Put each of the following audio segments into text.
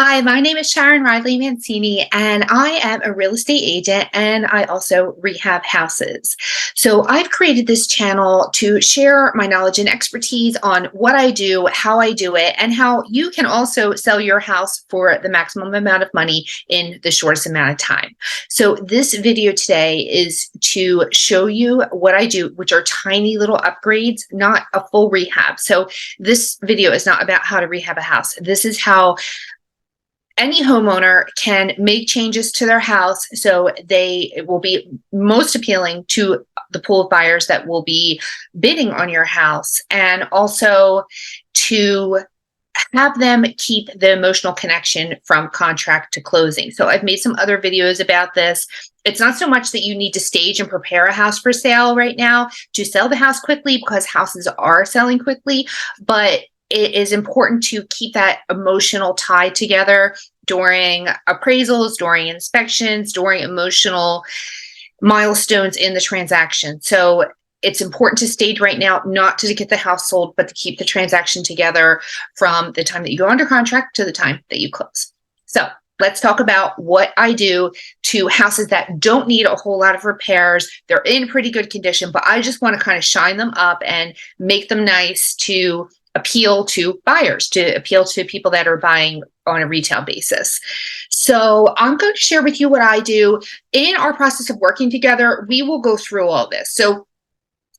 Hi, my name is Sharon Riley Mancini, and I am a real estate agent and I also rehab houses. So, I've created this channel to share my knowledge and expertise on what I do, how I do it, and how you can also sell your house for the maximum amount of money in the shortest amount of time. So, this video today is to show you what I do, which are tiny little upgrades, not a full rehab. So, this video is not about how to rehab a house. This is how any homeowner can make changes to their house so it will be most appealing to the pool of buyers that will be bidding on your house, and also to have them keep the emotional connection from contract to closing. So I've made some other videos about this. It's not so much that you need to stage and prepare a house for sale right now to sell the house quickly, because houses are selling quickly, but it is important to keep that emotional tie together during appraisals, during inspections, during emotional milestones in the transaction. So it's important to stage right now, not to get the house sold, but to keep the transaction together from the time that you go under contract to the time that you close. So let's talk about what I do to houses that don't need a whole lot of repairs. They're in pretty good condition, but I just want to kind of shine them up and make them nice to appeal to buyers, to appeal to people that are buying on a retail basis. So I'm going to share with you what I do. In our process of working together, we will go through all this. So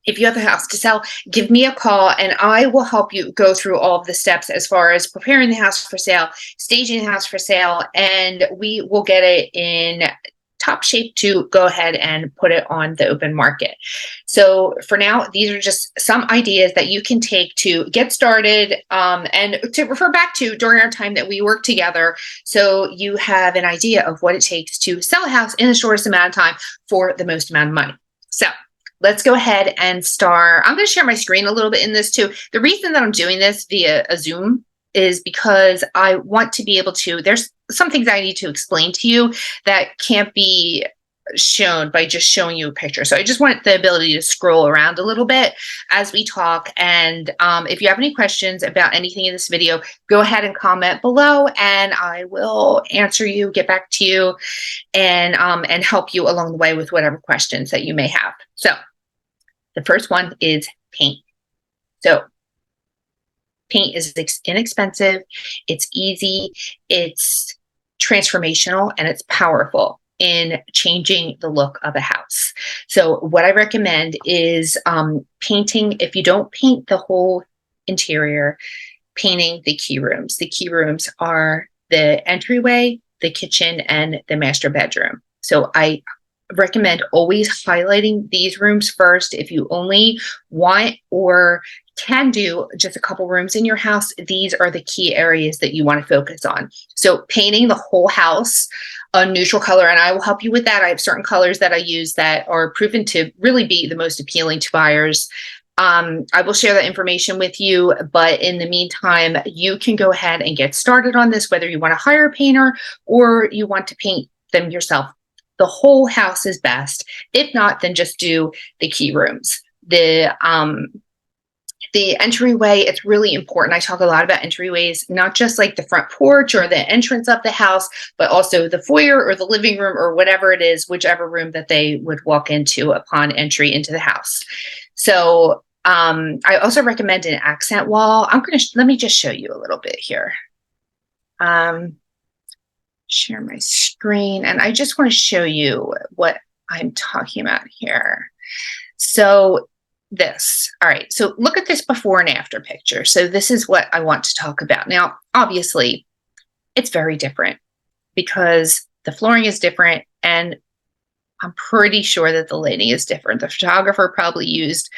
if you have a house to sell, give me a call and I will help you go through all of the steps as far as preparing the house for sale, staging the house for sale, and we will get it in top shape to go ahead and put it on the open market. So for now, these are just some ideas that you can take to get started, and to refer back to during our time that we work together, so you have an idea of what it takes to sell a house in the shortest amount of time for the most amount of money. So let's go ahead and start. I'm going to share my screen a little bit in this too. The reason that I'm doing this via a Zoom is because I want to be able to, there's some things I need to explain to you that can't be shown by just showing you a picture. So I just want the ability to scroll around a little bit as we talk. And if you have any questions about anything in this video, go ahead and comment below and I will answer you, get back to you, and help you along the way with whatever questions that you may have. So the first one is paint. So paint is inexpensive, it's easy, it's transformational, and it's powerful in changing the look of a house. So what I recommend is painting. If you don't paint the whole interior, painting the key rooms. The key rooms are the entryway, the kitchen, and the master bedroom. So I recommend always highlighting these rooms first. If you only want or can do just a couple rooms in your house, these are the key areas that you want to focus on. So painting the whole house a neutral color, and I will help you with that. I have certain colors that I use that are proven to really be the most appealing to buyers. I will share that information with you, but in the meantime, you can go ahead and get started on this, whether you want to hire a painter or you want to paint them yourself. The whole house is best. If not, then just do the key rooms. The entryway, it's really important. I talk a lot about entryways, not just like the front porch or the entrance of the house, but also the foyer or the living room or whatever it is, whichever room that they would walk into upon entry into the house. So I also recommend an accent wall. Let me just show you a little bit here. Share my screen, and I just want to show you what I'm talking about here. So all right, so look at this before and after picture. So this is what I want to talk about. Now, obviously, it's very different because the flooring is different, and I'm pretty sure that the lighting is different. The photographer probably used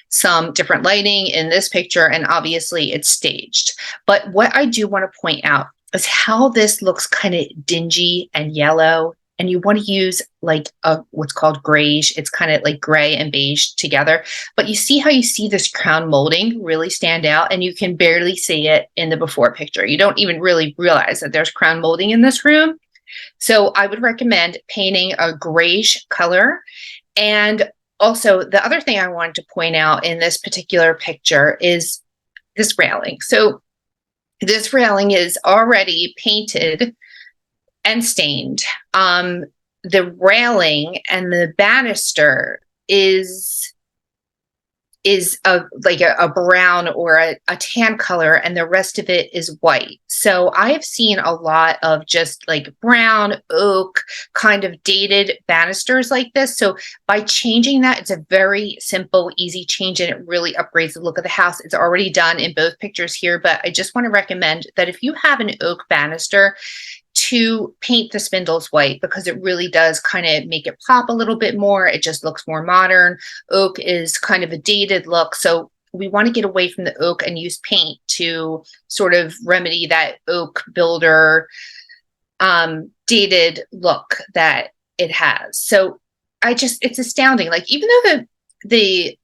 some different lighting in this picture, and obviously it's staged. But what I do want to point out is how this looks kind of dingy and yellow, and you want to use like what's called grayish. It's kind of like gray and beige together, but you see how you see this crown molding really stand out, and you can barely see it in the before picture. You don't even really realize that there's crown molding in this room. So I would recommend painting a grayish color. And also the other thing I wanted to point out in this particular picture is this railing. So This railing is already painted and stained. The railing and the banister is a brown or a tan color, and the rest of it is white. So I have seen a lot of just like brown oak kind of dated banisters like this. So by changing that, it's a very simple, easy change, and it really upgrades the look of the house. It's already done in both pictures here, but I just want to recommend that if you have an oak banister, to paint the spindles white, because it really does kind of make it pop a little bit more. It just looks more modern. Oak is kind of a dated look, so we want to get away from the oak and use paint to sort of remedy that oak builder dated look that it has. So it's astounding. Like, even though the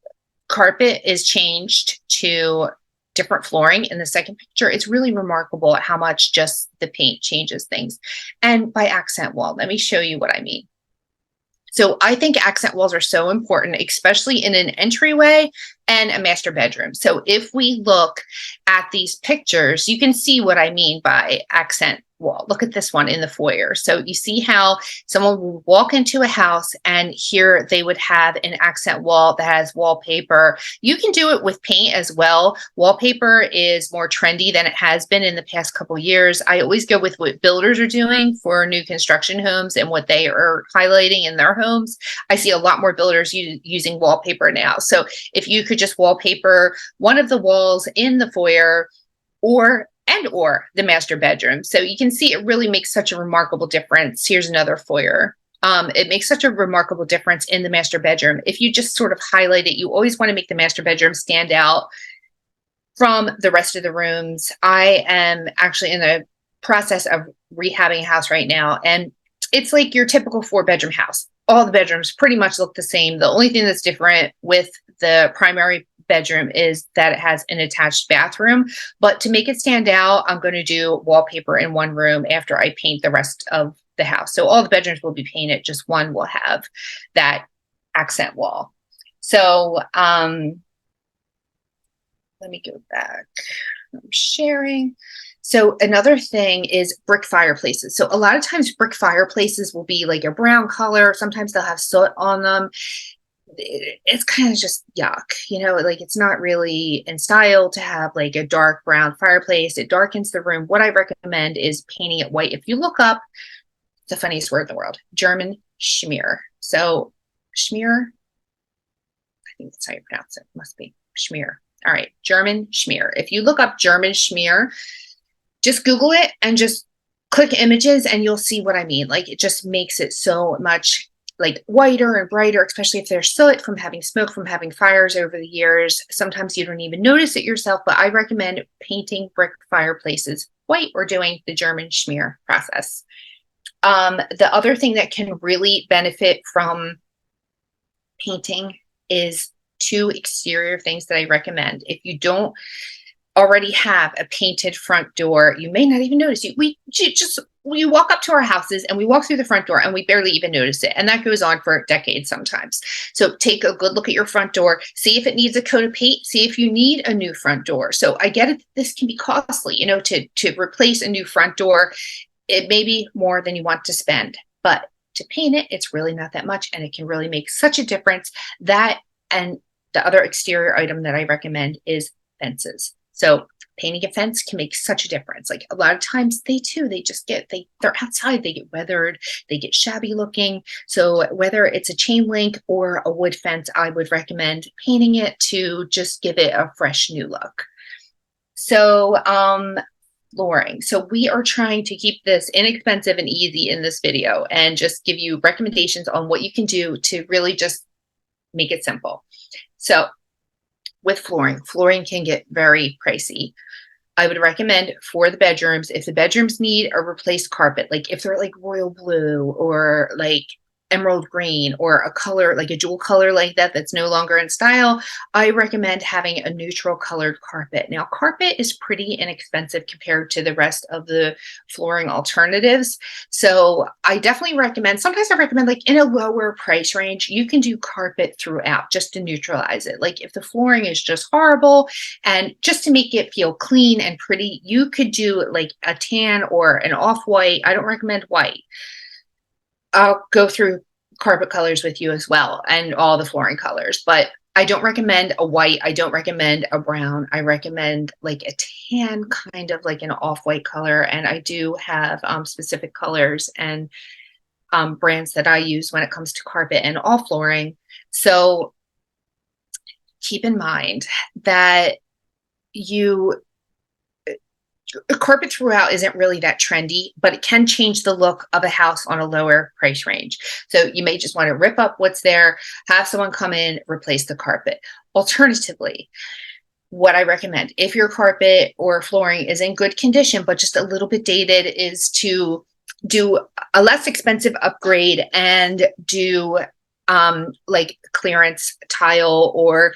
carpet is changed to different flooring in the second picture, it's really remarkable at how much just the paint changes things. And by accent wall, let me show you what I mean. So I think accent walls are so important, especially in an entryway and a master bedroom. So if we look at these pictures, you can see what I mean by accent wall. Look at this one in the foyer. So you see how someone will walk into a house and here they would have an accent wall that has wallpaper. You can do it with paint as well. Wallpaper is more trendy than it has been in the past couple years. I always go with what builders are doing for new construction homes and what they are highlighting in their homes. I see a lot more builders using wallpaper now. So if you could just wallpaper one of the walls in the foyer or the master bedroom. So you can see it really makes such a remarkable difference. Here's another foyer. It makes such a remarkable difference in the master bedroom. If you just sort of highlight it, you always want to make the master bedroom stand out from the rest of the rooms. I am actually in the process of rehabbing a house right now, and it's like your typical 4-bedroom house. All the bedrooms pretty much look the same. The only thing that's different with the primary bedroom is that it has an attached bathroom. But to make it stand out, I'm going to do wallpaper in one room after I paint the rest of the house. So all the bedrooms will be painted, just one will have that accent wall. So let me go back. I'm sharing. So another thing is brick fireplaces. So a lot of times brick fireplaces will be like a brown color. Sometimes they'll have soot on them. It's kind of just yuck, like it's not really in style to have like a dark brown fireplace. It darkens the room. What I recommend is painting it white. If you look up the funniest word in the world, German schmear. So schmear, I think that's how you pronounce it. Must be schmear. All right, German schmear. If you look up German schmear, just Google it and just click images and you'll see what I mean. Like, it just makes it so much like whiter and brighter, especially if there's soot from having smoke, from having fires over the years. Sometimes you don't even notice it yourself, but I recommend painting brick fireplaces white or doing the German schmear process. The other thing that can really benefit from painting is 2 exterior things that I recommend. If you don't already have a painted front door, you may not even notice. We walk up to our houses and we walk through the front door and we barely even notice it. And that goes on for decades sometimes. So take a good look at your front door, see if it needs a coat of paint, see if you need a new front door. So I get it, this can be costly, to replace a new front door. It may be more than you want to spend, but to paint it, it's really not that much. And it can really make such a difference. That, and the other exterior item that I recommend is fences. So painting a fence can make such a difference. Like, a lot of times they're outside, they get weathered, they get shabby looking. So whether it's a chain link or a wood fence, I would recommend painting it to just give it a fresh new look. So flooring. So we are trying to keep this inexpensive and easy in this video and just give you recommendations on what you can do to really just make it simple. So with flooring can get very pricey. I would recommend for the bedrooms, if the bedrooms need a replaced carpet, like if they're like royal blue or like emerald green or a color like a jewel color like that that's no longer in style, I recommend having a neutral colored carpet. Now, carpet is pretty inexpensive compared to the rest of the flooring alternatives. So I definitely recommend, sometimes I recommend like in a lower price range, you can do carpet throughout just to neutralize it. Like if the flooring is just horrible and just to make it feel clean and pretty, you could do like a tan or an off-white. I don't recommend white. I'll go through carpet colors with you as well and all the flooring colors, but I don't recommend a white. I don't recommend a brown. I recommend like a tan, kind of like an off-white color. And I do have specific colors and brands that I use when it comes to carpet and all flooring. So keep in mind that carpet throughout isn't really that trendy, but it can change the look of a house on a lower price range. So you may just want to rip up what's there, have someone come in, replace the carpet. Alternatively, what I recommend, if your carpet or flooring is in good condition, but just a little bit dated, is to do a less expensive upgrade and do like clearance tile or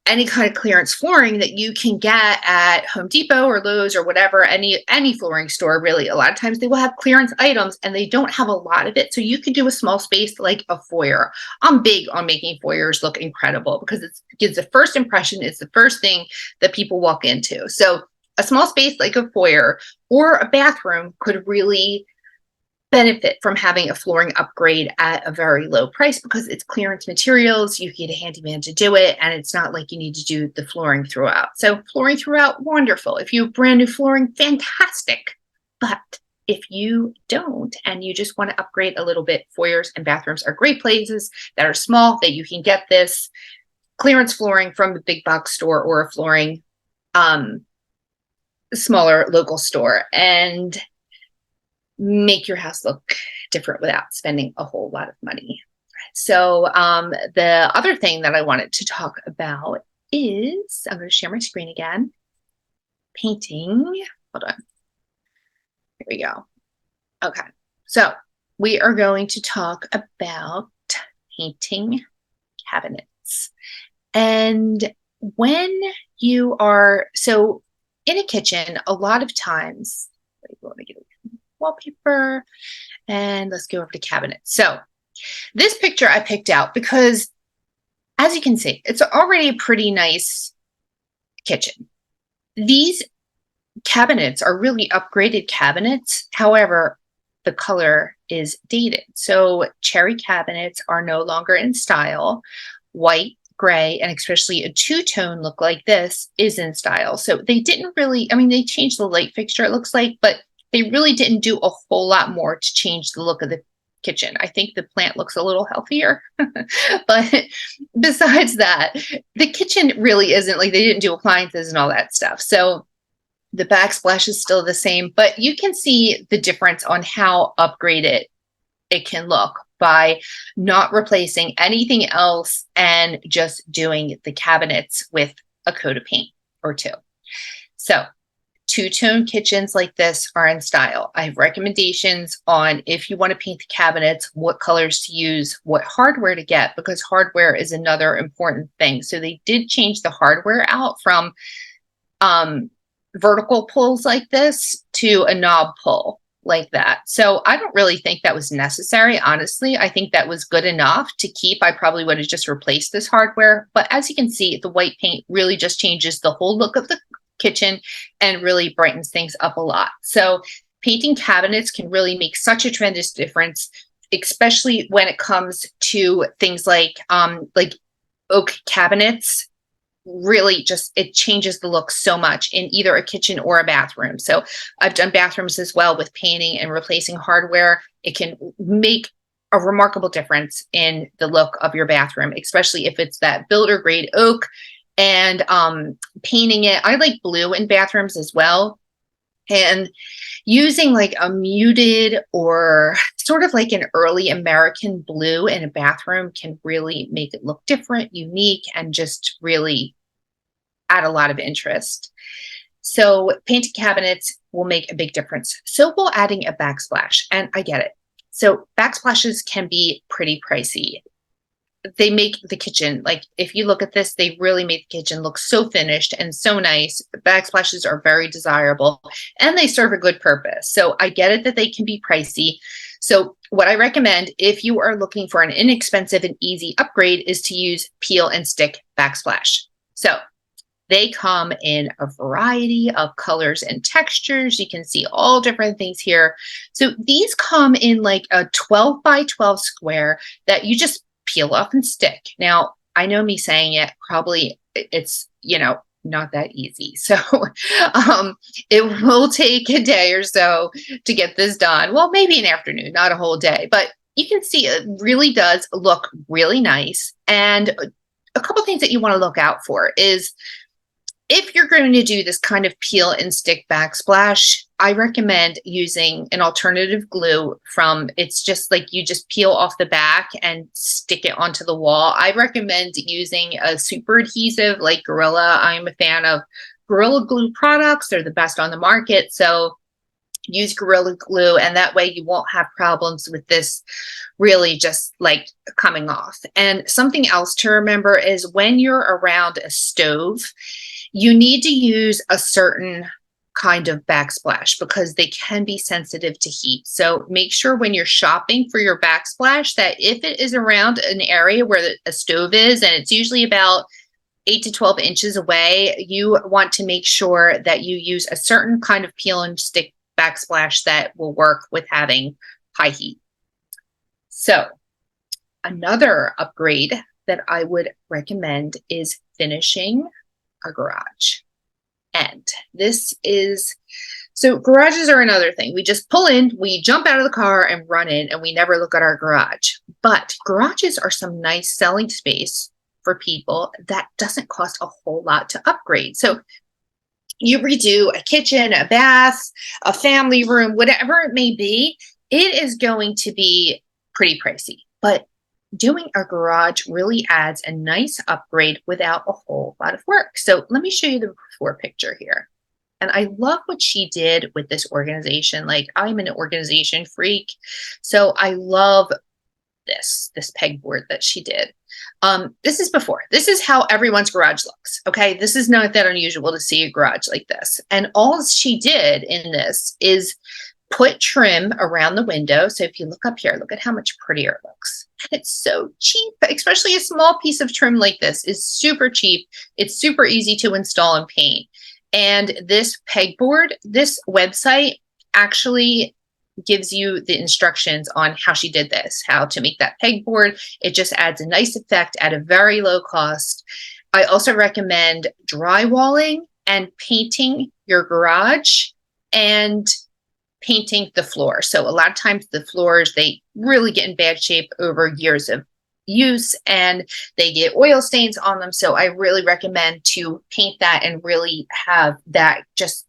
any kind of clearance flooring that you can get at Home Depot or Lowe's or whatever, any flooring store, really. A lot of times they will have clearance items and they don't have a lot of it. So you can do a small space like a foyer. I'm big on making foyers look incredible because it gives the first impression. It's the first thing that people walk into. So a small space like a foyer or a bathroom could really benefit from having a flooring upgrade at a very low price because it's clearance materials. You get a handyman to do it, and it's not like you need to do the flooring throughout. So flooring throughout, wonderful. If you have brand new flooring, fantastic. But if you don't and you just want to upgrade a little bit, foyers and bathrooms are great places that are small that you can get this clearance flooring from the big box store or a flooring smaller local store and make your house look different without spending a whole lot of money. So the other thing that I wanted to talk about is, I'm going to share my screen again, painting. Hold on. Here we go. Okay. So we are going to talk about painting cabinets. And when you are, so in a kitchen, a lot of times, let me get wallpaper and let's go over to cabinets. So this picture I picked out because, as you can see, it's already a pretty nice kitchen. These cabinets are really upgraded cabinets. However, the color is dated. So cherry cabinets are no longer in style. White, gray, and especially a two-tone look like this is in style. So they didn't really, I mean, they changed the light fixture, it looks like, but they really didn't do a whole lot more to change the look of the kitchen. I think the plant looks a little healthier. But besides that, the kitchen really isn't like, they didn't do appliances and all that stuff. So the backsplash is still the same, but you can see the difference on how upgraded it can look by not replacing anything else and just doing the cabinets with a coat of paint or two. So two-tone kitchens like this are in style. I have recommendations on if you want to paint the cabinets, what colors to use, what hardware to get, because hardware is another important thing. So they did change the hardware out from vertical pulls like this to a knob pull like that. So I don't really think that was necessary, honestly. I think that was good enough to keep. I probably would have just replaced this hardware. But as you can see, the white paint really just changes the whole look of the kitchen and really brightens things up a lot. So painting cabinets can really make such a tremendous difference, especially when it comes to things like oak cabinets. Really just, it changes the look so much in either a kitchen or a bathroom. So I've done bathrooms as well with painting and replacing hardware. It can make a remarkable difference in the look of your bathroom, especially if it's that builder grade oak. And painting it, I like blue in bathrooms as well. And using like a muted or sort of like an early American blue in a bathroom can really make it look different, unique, and just really add a lot of interest. So painted cabinets will make a big difference. So will adding a backsplash. And I get it. So backsplashes can be pretty pricey. They make the kitchen, like if you look at this, they really make the kitchen look so finished and so nice. Backsplashes are very desirable and they serve a good purpose. So I get it that they can be pricey. So what I recommend if you are looking for an inexpensive and easy upgrade is to use peel and stick backsplash. So they come in a variety of colors and textures. You can see all different things here. So these come in like a 12 by 12 square that you just peel off and stick. Now, I know me saying it, probably it's, not that easy. So it will take a day or so to get this done. Well, maybe an afternoon, not a whole day, but you can see it really does look really nice. And a couple things that you want to look out for is if you're going to do this kind of peel and stick backsplash, I recommend using an alternative glue it's just like you just peel off the back and stick it onto the wall. I recommend using a super adhesive like Gorilla. I'm a fan of Gorilla Glue products. They're the best on the market. So use Gorilla Glue, and that way you won't have problems with this really just like coming off. And something else to remember is when you're around a stove, you need to use a certain kind of backsplash because they can be sensitive to heat. So make sure when you're shopping for your backsplash that if it is around an area where a stove is, and it's usually about 8 to 12 inches away, you want to make sure that you use a certain kind of peel and stick backsplash that will work with having high heat. So another upgrade that I would recommend is finishing a garage. And so garages are another thing. We just pull in, we jump out of the car and run in, and we never look at our garage. But garages are some nice selling space for people that doesn't cost a whole lot to upgrade. So you redo a kitchen, a bath, a family room, whatever it may be, it is going to be pretty pricey. But doing a garage really adds a nice upgrade without a whole lot of work. So let me show you the before picture here. And I love what she did with this organization. Like, I'm an organization freak, so I love this pegboard that she did. This is before. This is how everyone's garage looks. Okay, this is not that unusual to see a garage like this. And all she did in this is put trim around the window. So if you look up here, look at how much prettier it looks. And it's so cheap, especially a small piece of trim like this is super cheap. It's super easy to install and paint. And this pegboard, this website actually gives you the instructions on how she did this, how to make that pegboard. It just adds a nice effect at a very low cost. I also recommend drywalling and painting your garage and painting the floor. So a lot of times the floors, they really get in bad shape over years of use and they get oil stains on them. So I really recommend to paint that and really have that just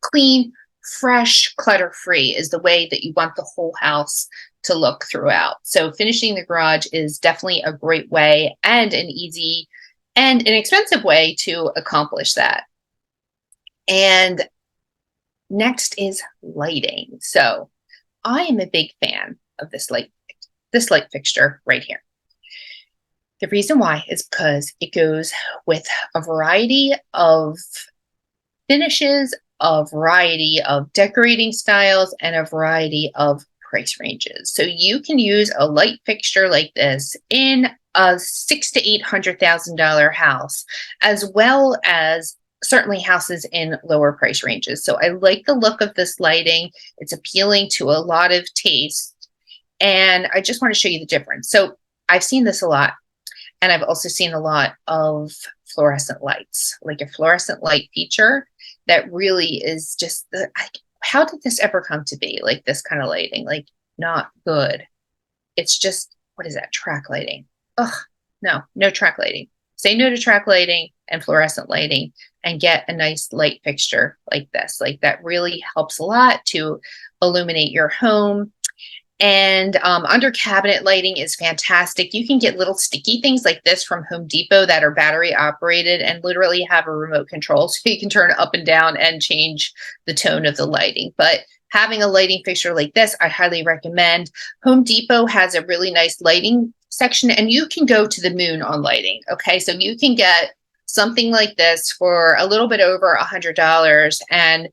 clean, fresh, clutter-free is the way that you want the whole house to look throughout. So finishing the garage is definitely a great way and an easy and an expensive way to accomplish that. And next is lighting. So I am a big fan of this light fixture right here. The reason why is because it goes with a variety of finishes, a variety of decorating styles, and a variety of price ranges. So you can use a light fixture like this in a $600,000 to $800,000 house, as well as certainly houses in lower price ranges. So I like the look of this lighting. It's appealing to a lot of taste. And I just want to show you the difference. So I've seen this a lot. And I've also seen a lot of fluorescent lights, like a fluorescent light feature that really is just how did this ever come to be? Like this kind of lighting, like not good. It's just, what is that? Track lighting. Ugh, no track lighting. Say no to track lighting and fluorescent lighting and get a nice light fixture like this. Like that really helps a lot to illuminate your home. And under cabinet lighting is fantastic. You can get little sticky things like this from Home Depot that are battery operated and literally have a remote control so you can turn it up and down and change the tone of the lighting. But having a lighting fixture like this, I highly recommend. Home Depot has a really nice lighting section, and you can go to the moon on lighting. Okay, so you can get something like this for a little bit over $100,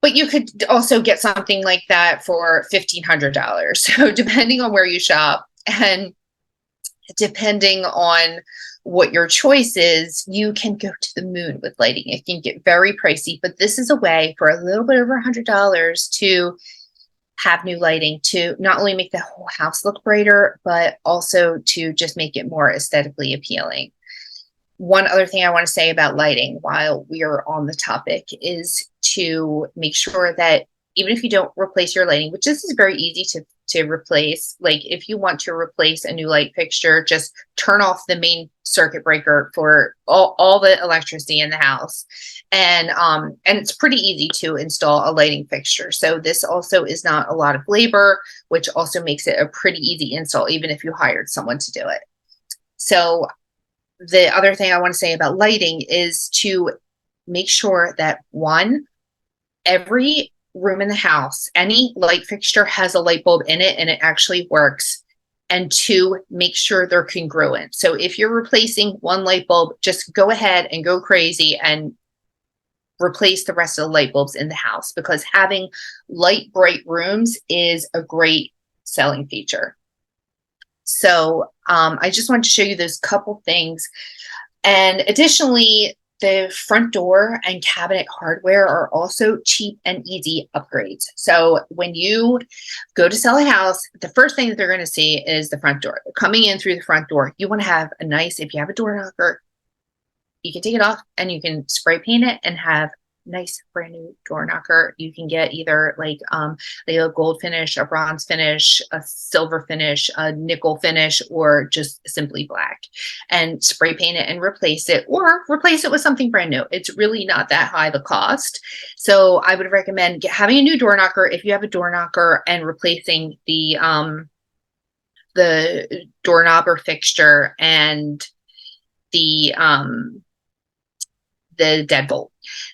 but you could also get something like that for $1,500. So depending on where you shop and depending on what your choice is, you can go to the moon with lighting. It can get very pricey, but this is a way for a little bit over $100 to have new lighting, to not only make the whole house look brighter, but also to just make it more aesthetically appealing. One other thing I want to say about lighting while we are on the topic is to make sure that even if you don't replace your lighting, which this is very easy to replace, like if you want to replace a new light fixture, just turn off the main circuit breaker for all the electricity in the house. And it's pretty easy to install a lighting fixture. So this also is not a lot of labor, which also makes it a pretty easy install, even if you hired someone to do it. So the other thing I want to say about lighting is to make sure that one, every room in the house, any light fixture has a light bulb in it and it actually works. And two, make sure they're congruent. So if you're replacing one light bulb, just go ahead and go crazy and replace the rest of the light bulbs in the house, because having light, bright rooms is a great selling feature. So I just wanted to show you those couple things. And additionally, the front door and cabinet hardware are also cheap and easy upgrades. So when you go to sell a house, the first thing that they're going to see is the front door. They're coming in through the front door. You want to have a nice, if you have a door knocker, you can take it off and you can spray paint it and have nice brand new door knocker. You can get either like a gold finish, a bronze finish, a silver finish, a nickel finish, or just simply black, and spray paint it and replace it, or replace it with something brand new. It's really not that high the cost. So I would recommend having a new door knocker if you have a door knocker, and replacing the doorknob or fixture and the deadbolt.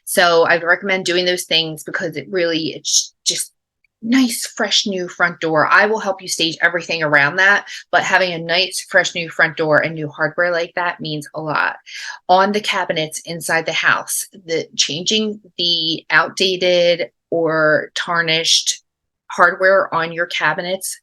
So I would recommend doing those things because it's just nice, fresh, new front door. I will help you stage everything around that, but having a nice, fresh, new front door and new hardware like that means a lot. On the cabinets inside the house, changing the outdated or tarnished hardware on your cabinets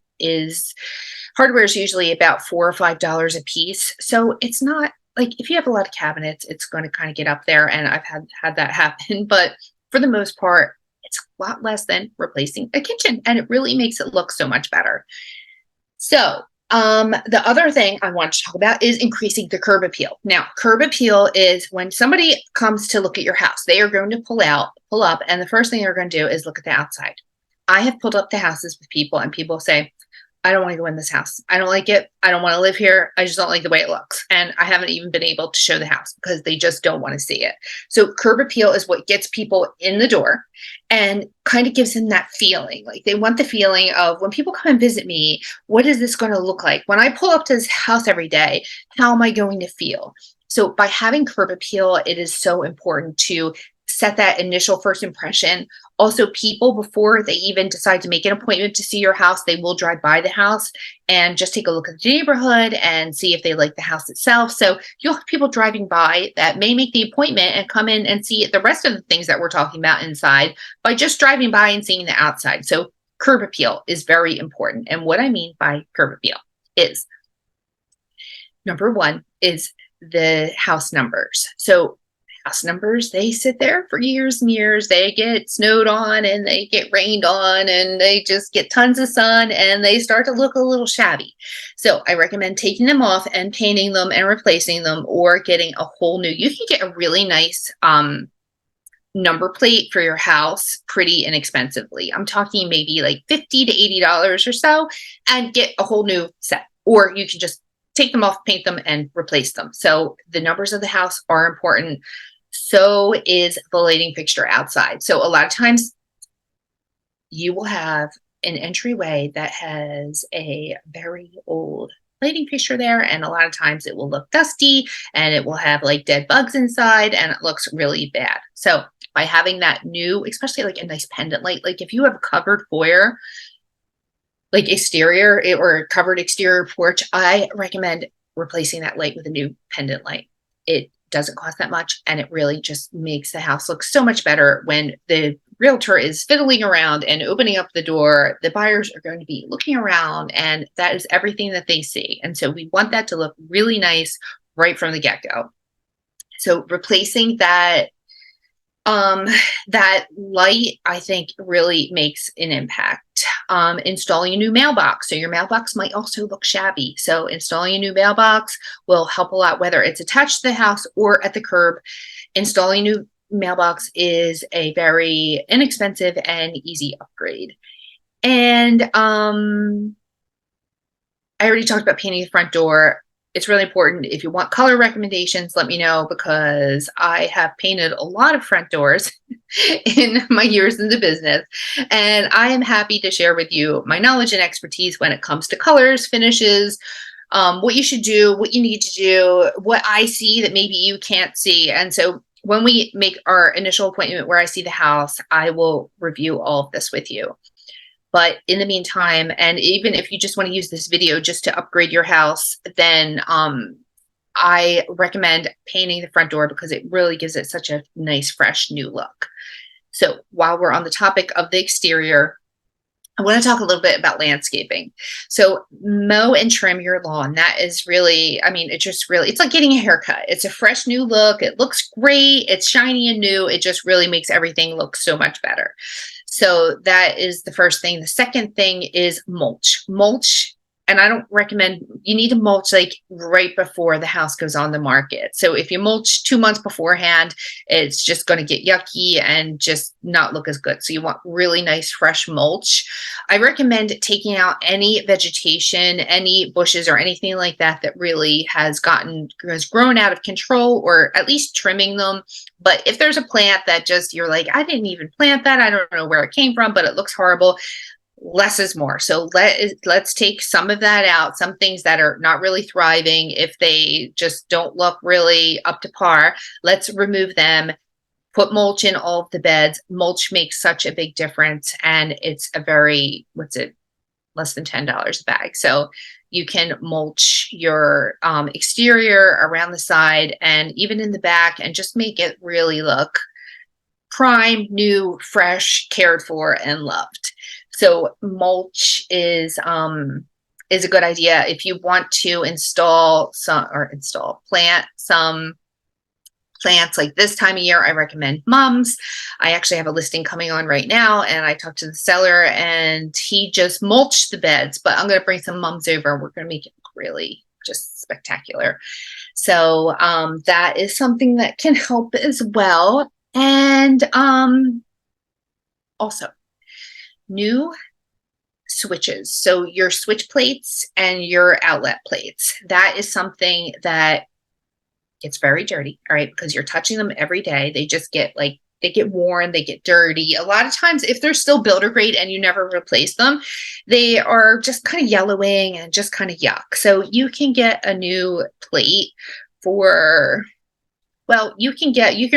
hardware is usually about $4 or $5 a piece. So it's not like, if you have a lot of cabinets, it's going to kind of get up there, and I've had that happen. But for the most part, it's a lot less than replacing a kitchen, and it really makes it look so much better. So the other thing I want to talk about is increasing the curb appeal. Now, curb appeal is when somebody comes to look at your house, they are going to pull up, and the first thing they're going to do is look at the outside. I have pulled up the houses with people, and people say, I don't want to go in this house. I don't like it. I don't want to live here. I just don't like the way it looks. And I haven't even been able to show the house because they just don't want to see it. So curb appeal is what gets people in the door and kind of gives them that feeling. Like, they want the feeling of, when people come and visit me, what is this going to look like? When I pull up to this house every day, how am I going to feel? So by having curb appeal, it is so important to set that initial first impression. Also, people, before they even decide to make an appointment to see your house, they will drive by the house and just take a look at the neighborhood and see if they like the house itself. So you'll have people driving by that may make the appointment and come in and see the rest of the things that we're talking about inside by just driving by and seeing the outside. So curb appeal is very important. And what I mean by curb appeal is, number one is the house numbers. So house numbers, they sit there for years and years. They get snowed on and they get rained on and they just get tons of sun and they start to look a little shabby. So I recommend taking them off and painting them and replacing them, or getting a whole new. You can get a really nice number plate for your house pretty inexpensively. I'm talking maybe like $50 to $80 or so, and get a whole new set. Or you can just take them off, paint them, and replace them. So the numbers of the house are important. So is the lighting fixture outside. So a lot of times you will have an entryway that has a very old lighting fixture there, and a lot of times it will look dusty and it will have like dead bugs inside and it looks really bad. So by having that new, especially like a nice pendant light. Like if you have a covered foyer, like exterior or a covered exterior porch, I recommend replacing that light with a new pendant light. It doesn't cost that much, and it really just makes the house look so much better. When the realtor is fiddling around and opening up the door, the buyers are going to be looking around, and that is everything that they see. And so we want that to look really nice right from the get-go. So replacing um, that light, I think, really makes an impact. Installing a new mailbox. So your mailbox might also look shabby. So installing a new mailbox will help a lot, whether it's attached to the house or at the curb. Installing a new mailbox is a very inexpensive and easy upgrade. And I already talked about painting the front door. It's really important. If you want color recommendations, let me know, because I have painted a lot of front doors in my years in the business. And I am happy to share with you my knowledge and expertise when it comes to colors, finishes, what you should do, what you need to do, what I see that maybe you can't see. And so when we make our initial appointment where I see the house, I will review all of this with you. But in the meantime, and even if you just want to use this video just to upgrade your house, then I recommend painting the front door, because it really gives it such a nice, fresh, new look. So while we're on the topic of the exterior, I want to talk a little bit about landscaping. So mow and trim your lawn. That is really, I mean, it's like getting a haircut. It's a fresh new look. It looks great. It's shiny and new. It just really makes everything look so much better. So that is the first thing. The second thing is mulch. Mulch, and I don't recommend, you need to mulch like right before the house goes on the market. So if you mulch 2 months beforehand, it's just going to get yucky and just not look as good. So you want really nice fresh mulch. I recommend taking out any vegetation, any bushes or anything like that that really has grown out of control, or at least trimming them. But if there's a plant that just, you're like, I didn't even plant that, I don't know where it came from, but it looks horrible, less is more. So let's take some of that out. Some things that are not really thriving, if they just don't look really up to par, let's remove them. Put mulch in all of the beds. Mulch makes such a big difference, and it's a very, less than $10 a bag. So you can mulch your exterior, around the side, and even in the back, and just make it really look prime, new, fresh, cared for, and loved. So mulch is a good idea if you want to plant some plants like this time of year. I recommend mums. I actually have a listing coming on right now, and I talked to the seller, and he just mulched the beds, but I'm going to bring some mums over, and we're going to make it really just spectacular. So that is something that can help as well. And also new switches. So your switch plates and your outlet plates, that is something that gets very dirty, all right, because you're touching them every day. They just get they get worn, they get dirty. A lot of times, if they're still builder grade and you never replace them, they are just kind of yellowing and just kind of yuck. So you can get a new plate for, well, you can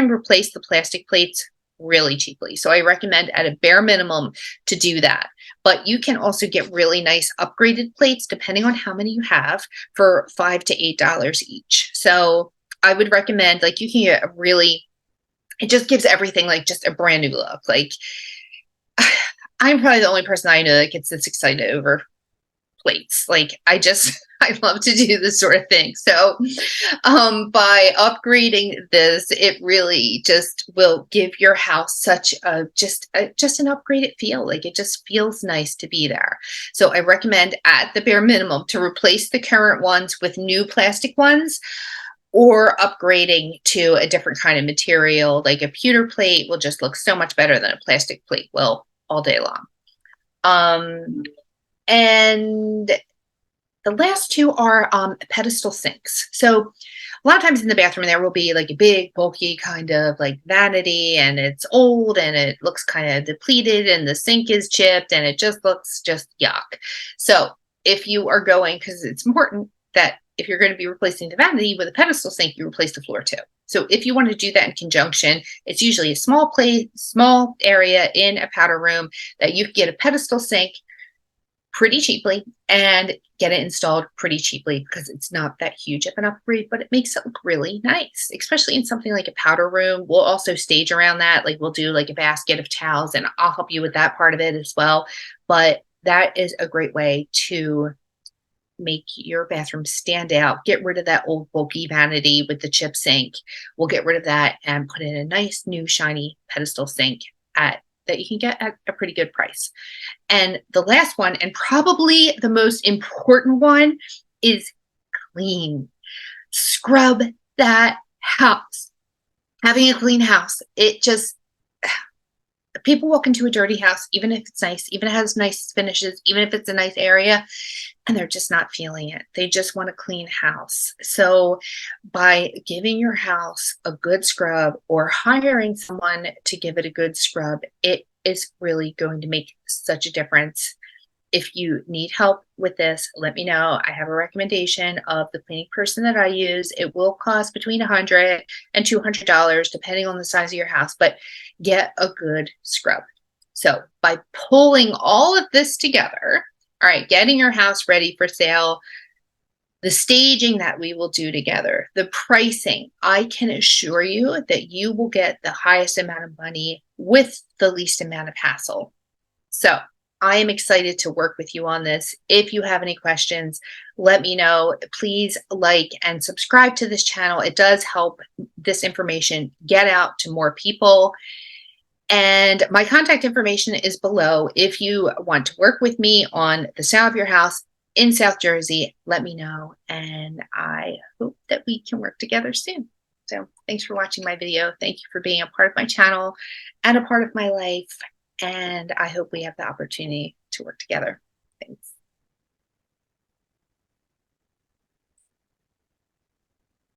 replace the plastic plates really cheaply. So I recommend at a bare minimum to do that. But you can also get really nice upgraded plates, depending on how many you have, for $5 to $8 each. So I would recommend, you can get it just gives everything just a brand new look. I'm probably the only person I know that gets this excited over plates. I love to do this sort of thing. So by upgrading this, it really just will give your house such just an upgraded feel. It just feels nice to be there. So I recommend at the bare minimum to replace the current ones with new plastic ones, or upgrading to a different kind of material. Like a pewter plate will just look so much better than a plastic plate will all day long. And the last two are pedestal sinks. So a lot of times in the bathroom, there will be a big, bulky kind of vanity, and it's old and it looks kind of depleted, and the sink is chipped and it just looks yuck. So if you are because it's important that if you're going to be replacing the vanity with a pedestal sink, you replace the floor too. So if you want to do that in conjunction, it's usually a small place, small area in a powder room that you can get a pedestal sink pretty cheaply and get it installed pretty cheaply because it's not that huge of an upgrade, but it makes it look really nice, especially in something like a powder room. We'll also stage around that. Like we'll do like a basket of towels and I'll help you with that part of it as well. But that is a great way to make your bathroom stand out. Get rid of that old bulky vanity with the chip sink. We'll get rid of that and put in a nice new shiny pedestal sink at that you can get at a pretty good price. And the last one, and probably the most important one, is clean. Scrub that house. Having a clean house, it just, people walk into a dirty house, even if it's nice, even if it has nice finishes, even if it's a nice area, and they're just not feeling it. They just want a clean house. So by giving your house a good scrub or hiring someone to give it a good scrub, it is really going to make such a difference. If you need help with this, let me know. I have a recommendation of the cleaning person that I use. It will cost between $100 and $200 depending on the size of your house, but get a good scrub. So by pulling all of this together, all right, getting your house ready for sale, the staging that we will do together, the pricing, I can assure you that you will get the highest amount of money with the least amount of hassle. So I am excited to work with you on this. If you have any questions, let me know. Please like and subscribe to this channel. It does help this information get out to more people. And my contact information is below. If you want to work with me on the style of your house in South Jersey, let me know. And I hope that we can work together soon. So thanks for watching my video. Thank you for being a part of my channel and a part of my life. And I hope we have the opportunity to work together. Thanks.